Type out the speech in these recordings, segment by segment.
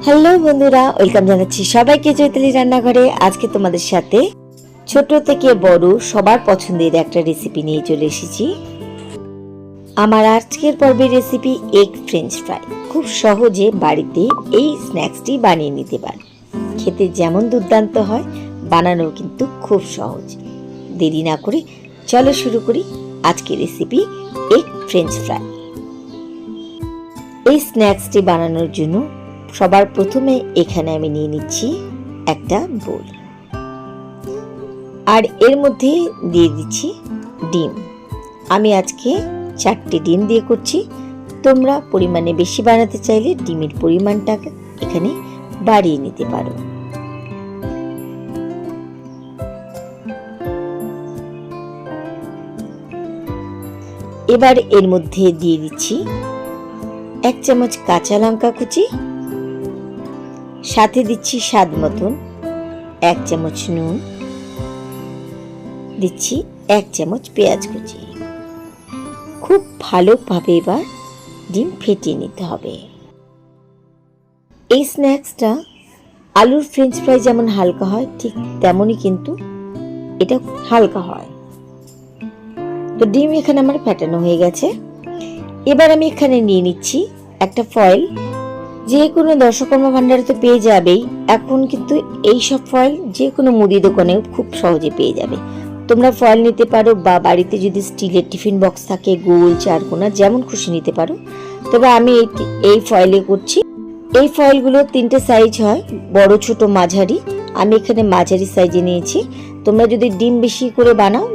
Hello বন্ধুরা, welcome জানাচ্ছি সবাইকে চৈতালি রান্নাঘরে। আজকে তোমাদের সাথে ছোট থেকে বড় সবার পছন্দের একটা রেসিপি নিয়ে চলে এসেছি। আমার আজকের পর্বের রেসিপি এগ ফ্রেঞ্চ ফ্রাই। খুব সহজে বাড়িতে এই স্ন্যাক্সটি বানিয়ে নিতে পারেন। খেতে যেমন দুর্দান্ত হয়, বানানো কিন্তু খুব সহজ। দেরি না করে চলো শুরু করি আজকের রেসিপি এগ ফ্রেঞ্চ ফ্রাই। এই স্ন্যাক্সটি বানানোর জন্য সবার প্রথমে এখানে আমি নিয়ে নিচ্ছি একটা বোল, আর এর মধ্যে দিয়ে দিচ্ছি ডিম। আমি আজকে 4টি ডিম দিয়ে করছি। তোমরা পরিমাণে বেশি বানাতে চাইলে ডিমের পরিমাণটা এখানে বাড়িয়ে নিতে পারো। এবার এর মধ্যে দিয়ে দিচ্ছি 1 চামচ কাঁচা লঙ্কা কুচি, সাথে দিচ্ছি স্বাদ মতন 1 চামচ নুন, দিচ্ছি 1 চামচ পেঁয়াজ কুচি। খুব ভালোভাবে এবার ডিম ফেটিয়ে নিতে হবে। এই স্ন্যাক্সটা আলুর ফ্রেঞ্চ ফ্রাই যেমন হালকা হয়, ঠিক তেমনই কিন্তু এটা হালকা হয়। তো ডিম এখানে আমার ফেটানো হয়ে গেছে। এবার আমি এখানে নিয়ে নিচ্ছি একটা ফয়েল। যে কোনো দশকর্মা ভান্ডারে তো পেয়ে যাবেই, এখন কিন্তু এই সব ফয়েল যে কোনো মুদি দোকানেও খুব সহজে পেয়ে যাবে। তোমরা ফয়েল নিতে পারো, বা বাড়িতে যদি স্টিলের টিফিন বক্স থাকে গোল চারকোনা যেমন খুশি নিতে পারো। তবে আমি এই ফয়েলে করছি। এই ফয়েলগুলো 3টে সাইজ হয়, বড় ছোট মাঝারি। আমি এখানে মাঝারি সাইজে নিয়েছি। তোমরা যদি ডিম বেশি করে বানাও,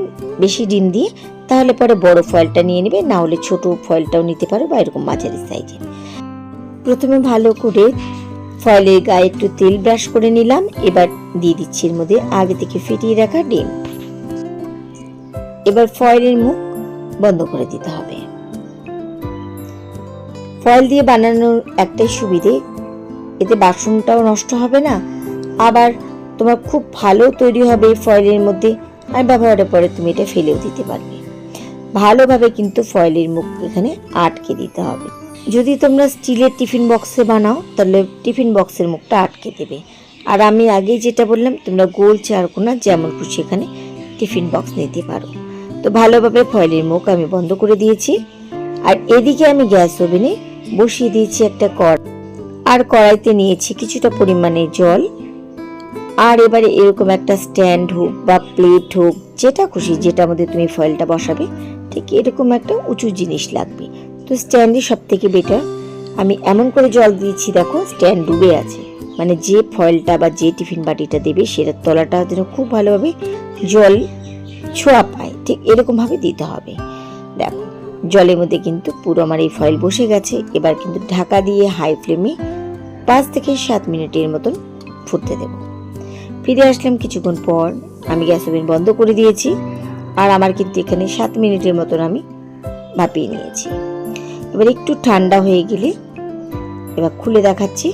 বেশি ডিম দিয়ে, তাহলে পরে বড় ফয়েলটা নিয়ে নেবে, না হলে ছোট ফয়েলটাও নিতে পারো, বা এরকম মাঝারি সাইজে। প্রথমে ভালো করে ফয়েলের গায়ে একটু তেল ব্রাশ করে নিলাম। এবার দিয়ে দিচ্ছি এর মধ্যে আগে থেকে ফেটিয়ে রাখা ডিম। এবার ফয়েলের মুখ বন্ধ করে দিতে হবে। ফয়েল দিয়ে বানানোর একটাই সুবিধে, এতে বাসনটাও নষ্ট হবে না, আবার তোমার খুব ভালো তৈরি হবে ফয়েলের মধ্যে, আর ব্যবহারের পরে তুমি এটা ফেলেও দিতে পারবে। ভালোভাবে কিন্তু ফয়েলের মুখ এখানে আটকে দিতে হবে। যদি তোমরা স্টিলের টিফিন বক্সে বানাও, তাহলে টিফিন বক্সের মুখটা আটকে দেবে। আর আমি আগে যেটা বললাম, তোমরা গোল চারকোনা যেমন খুশি এখানে টিফিন বক্স নিতে পারো। তো ভালোভাবে ফয়েলের মুখ আমি বন্ধ করে দিয়েছি। আর এদিকে আমি গ্যাস ওভেনে বসিয়ে দিয়েছি একটা কড়াই, আর কড়াইতে নিয়েছি কিছুটা পরিমাণে জল। আর এবারে এরকম একটা স্ট্যান্ড হোক বা প্লেট হোক, যেটা খুশি, যেটার মধ্যে তুমি ফয়েলটা বসাবে, ঠিক এরকম একটা উঁচু জিনিস লাগবে। তো স্ট্যান্ডই সব থেকে বেটার। আমি এমন করে জল দিয়েছি, দেখো স্ট্যান্ড ডুবে আছে, মানে যে ফয়েলটা বা যে টিফিন বাটিটা দেবে সেটার তলাটা যেন খুব ভালোভাবে জল ছোঁয়া পায়, ঠিক এরকম ভাবে দিতে হবে। দেখো জলের মধ্যে কিন্তু পুরো আমার এই ফয়েল বসে গেছে। এবার কিন্তু ঢাকা দিয়ে হাই ফ্লেমে 5 থেকে 7 মিনিটের মতন ফুটতে দেব। ফিরে আসলাম কিছুক্ষণ পর। আমি গ্যাস ওভেন বন্ধ করে দিয়েছি, আর আমার কিন্তু এখানে 7 মিনিটের মতন আমি ভাপিয়ে নিয়েছি। এবার একটু ঠান্ডা হয়ে গেলে এবার খুলে দেখাচ্ছি।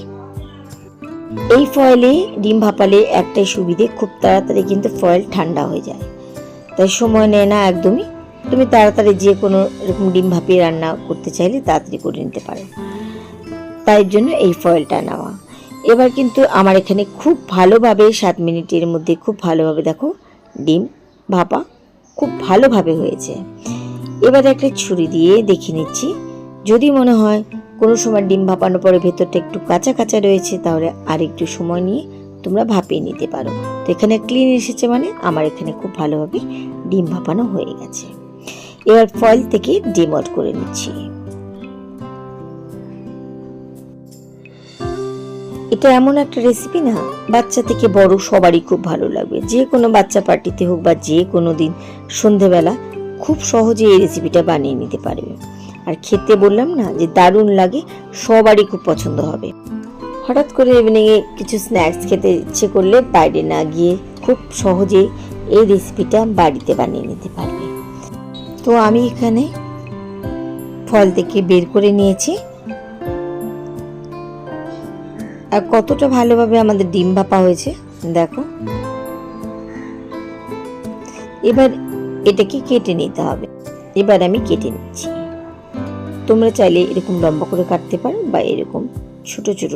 এই ফয়েলে ডিম ভাপালে একটাই সুবিধে, খুব তাড়াতাড়ি কিন্তু ফয়েল ঠান্ডা হয়ে যায়, তাই সময় নেয় না একদমই। তুমি তাড়াতাড়ি যে কোনো এরকম ডিম ভাপিয়ে রান্না করতে চাইলে তাড়াতাড়ি করে নিতে পারো, তাই জন্য এই ফয়েলটা নেওয়া। এবার কিন্তু আমার এখানে খুব ভালোভাবে 7 মিনিটের মধ্যে খুব ভালোভাবে দেখো ডিম ভাপা খুব ভালোভাবে হয়েছে। এবার একটা ছুরি দিয়ে দেখে নিচ্ছি, যদি মনে হয় কোনো সময় ডিম ভাপানোর পরে ভেতরটা একটু কাঁচা কাঁচা রয়েছে, তাহলে আর একটু সময় নিয়ে তোমরা ভাপিয়ে নিতে পারো। তো এখানে ক্লিন এসেছে, মানে আমার এখানে খুব ভালোভাবে ডিম ভাপানো হয়ে গেছে। এবার ফয়েল থেকে ডিমোল্ড করে নিচ্ছি। এটা এমন একটা রেসিপি না, বাচ্চা থেকে বড় সবারই খুব ভালো লাগবে। যে কোনো বাচ্চা পার্টিতে হোক বা যে কোনো দিন সন্ধেবেলা খুব সহজে এই রেসিপিটা বানিয়ে নিতে পারবে। আর খেতে বললাম না যে দারুণ লাগে, সবারই খুব পছন্দ হবে। হঠাৎ করে ইভিনিংয়ে কিছু স্ন্যাক্স খেতে ইচ্ছে করলে বাইরে না গিয়ে খুব সহজেই এই রেসিপিটা বাড়িতে বানিয়ে নিতে পারবে। তো আমি এখানে ফল থেকে বের করে নিয়েছি। আর কতটা ভালোভাবে আমাদের ডিম ভাপা হয়েছে দেখো। এবার এটাকে কেটে নিতে হবে। এবার আমি কেটে নিচ্ছি। তোমরা চাইলে এরকম লম্বা করে কাটতে পারো, বা এরকম ছোট ছোট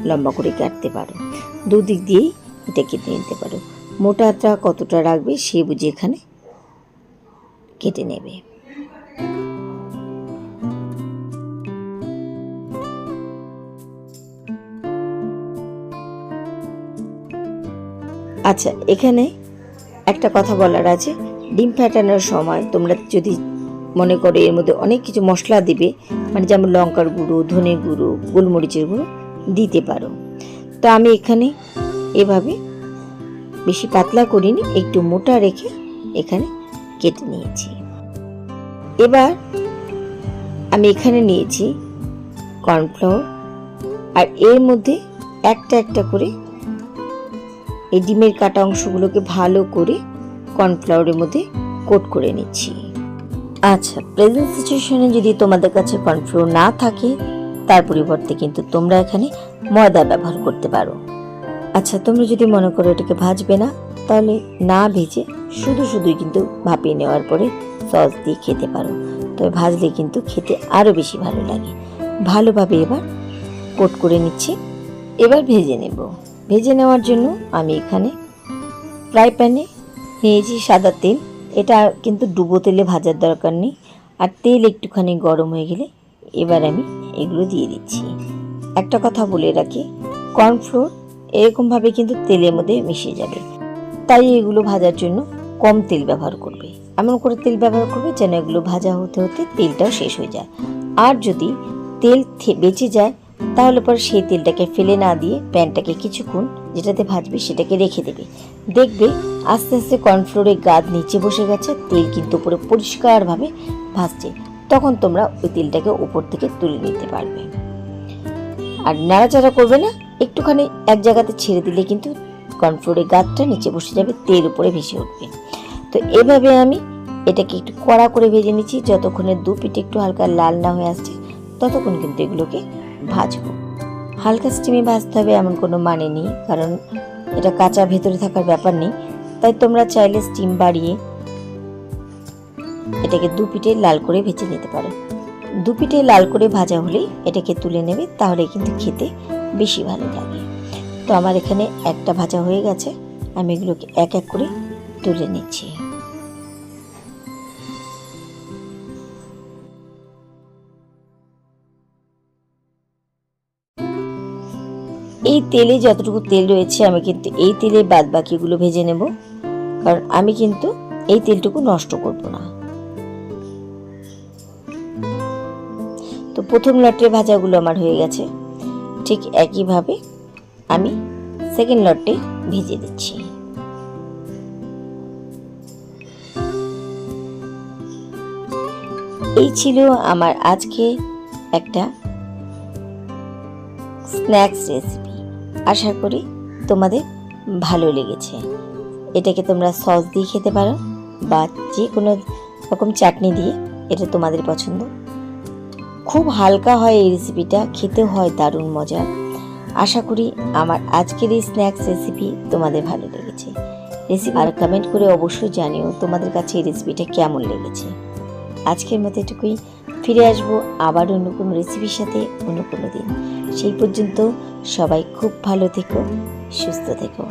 লম্বা করে কাটতে পারো, দুদিক দিয়েই এটা কেটে নিতে পারো। মোটাটা কতটা রাখবে সে বুঝে এখানে কেটে নেবে। আচ্ছা, এখানে একটা কথা বলার আছে, ডিম ফাটানোর সময় তোমরা যদি মনে করো এর মধ্যে অনেক কিছু মশলা দিবে, মানে যেমন লঙ্কার গুঁড়ো, ধনে গুঁড়ো, গোলমরিচের গুঁড়ো দিতে পারো। তো আমি এখানে এভাবে বেশি পাতলা করিনি, একটু মোটা রেখে এখানে কেটে নিয়েছি। এবার আমি এখানে নিয়েছি কর্নফ্লাওয়ার, আর এর মধ্যে একটা একটা করে এই ডিমের কাটা অংশগুলোকে ভালো করে কর্নফ্লাওয়ারের মধ্যে কোট করে নিচ্ছি। আচ্ছা, প্রেজেন্ট সিচুয়েশনে যদি তোমাদের কাছে কর্নফ্লাওয়ার না থাকে তার পরিবর্তে কিন্তু তোমরা এখানে ময়দা ব্যবহার করতে পারো। আচ্ছা, তোমরা যদি মনে করো এটাকে ভাজবে না, তাহলে না ভেজে শুধুই কিন্তু ভাপিয়ে নেওয়ার পরে সস দিয়ে খেতে পারো। তবে ভাজলে কিন্তু খেতে আরও বেশি ভালো লাগে। ভালোভাবে এবার কোট করে নিচ্ছি। এবার ভেজে নেব। ভেজে নেওয়ার জন্য আমি এখানে ফ্রাই প্যানে নিয়েছি সাদা তেল। এটা কিন্তু ডুবো তেলে ভাজার দরকার নেই, আর তেল একটুখানি গরম হয়ে গেলে এবার আমি এগুলো দিয়ে দিচ্ছি। একটা কথা বলে রাখি, কর্নফ্লোর এরকমভাবে কিন্তু তেলের মধ্যে মিশে যাবে, তাই এগুলো ভাজার জন্য কম তেল ব্যবহার করবে। এমন করে তেল ব্যবহার করবে যেন এগুলো ভাজা হতে হতে তেলটাও শেষ হয়ে যায়। আর যদি তেল বেঁচে যায় তাহলে পরে সেই তেলটাকে ফেলে না দিয়ে প্যানটাকে কিছুক্ষণ যেটাতে ভাজবে সেটাকে রেখে দেবে। দেখবে আস্তে আস্তে কর্নফ্লোরের গাদ নিচে বসে গেছে, তেল কিন্তু উপরে পরিষ্কারভাবে ভাজছে। তখন তোমরা ওই তেলটাকে উপর থেকে তুলে নিতে পারবে। আর নাড়াচাড়া করবে না, একটুখানি এক জায়গাতে ছেড়ে দিলে কিন্তু কর্নফ্লোরের গাদটা নিচে বসে যাবে, তেল উপরে ভেসে উঠবে। তো এভাবে আমি এটাকে একটু কড়া করে ভেজে নিচ্ছি। যতক্ষণে দু পিঠে একটু হালকা লাল না হয়ে আসছে ততক্ষণ কিন্তু এগুলোকে ভাজবো। হালকা স্টিমে ভাজতে হবে এমন কোনো মানে নেই, কারণ এটা কাঁচা ভেতরে থাকার ব্যাপার নেই। তাই তোমরা চাইলে স্টিম বাড়িয়ে এটাকে দু পিঠে লাল করে ভেজে নিতে পারো। দু পিঠে লাল করে ভাজা হলেই এটাকে তুলে নেবে, তাহলে কিন্তু খেতে বেশি ভালো লাগে। তো আমার এখানে একটা ভাজা হয়ে গেছে, আমি এগুলোকে এক এক করে তুলে নিচ্ছি। এই তেলে যতটুকু তেল রয়েছে আমি কিন্তু এই তেলে বাদ বাকিগুলো ভেজে নেব, কারণ আমি কিন্তু এই তেলটুকু নষ্ট করব না। তো প্রথম লটের ভাজাগুলো আমার হয়ে গেছে, ঠিক একইভাবে আমি সেকেন্ড লটে ভেজে দিচ্ছি। এই ছিল আমার আজকে একটা স্ন্যাক্স রেসিপি। আশা করি তোমাদের ভালো লেগেছে। এটাকে তোমরা সস দিয়ে খেতে পারো বা যে কোনো রকম চাটনি দিয়ে, এটা তোমাদের পছন্দ। খুব হালকা হয় এই রেসিপিটা, খেতে হয় দারুণ মজা। আশা করি আমার আজকের এই স্ন্যাক্স রেসিপি তোমাদের ভালো লেগেছে। রেসিপি আর কমেন্ট করে অবশ্যই জানিও তোমাদের কাছে এই রেসিপিটা কেমন লেগেছে। আজকের মতো এটুকুই, ফিরে আসবো আবার অন্য কোনো রেসিপির সাথে অন্য কোনো দিন। সেই পর্যন্ত সবাই খুব ভালো থেকো, সুস্থ থেকো।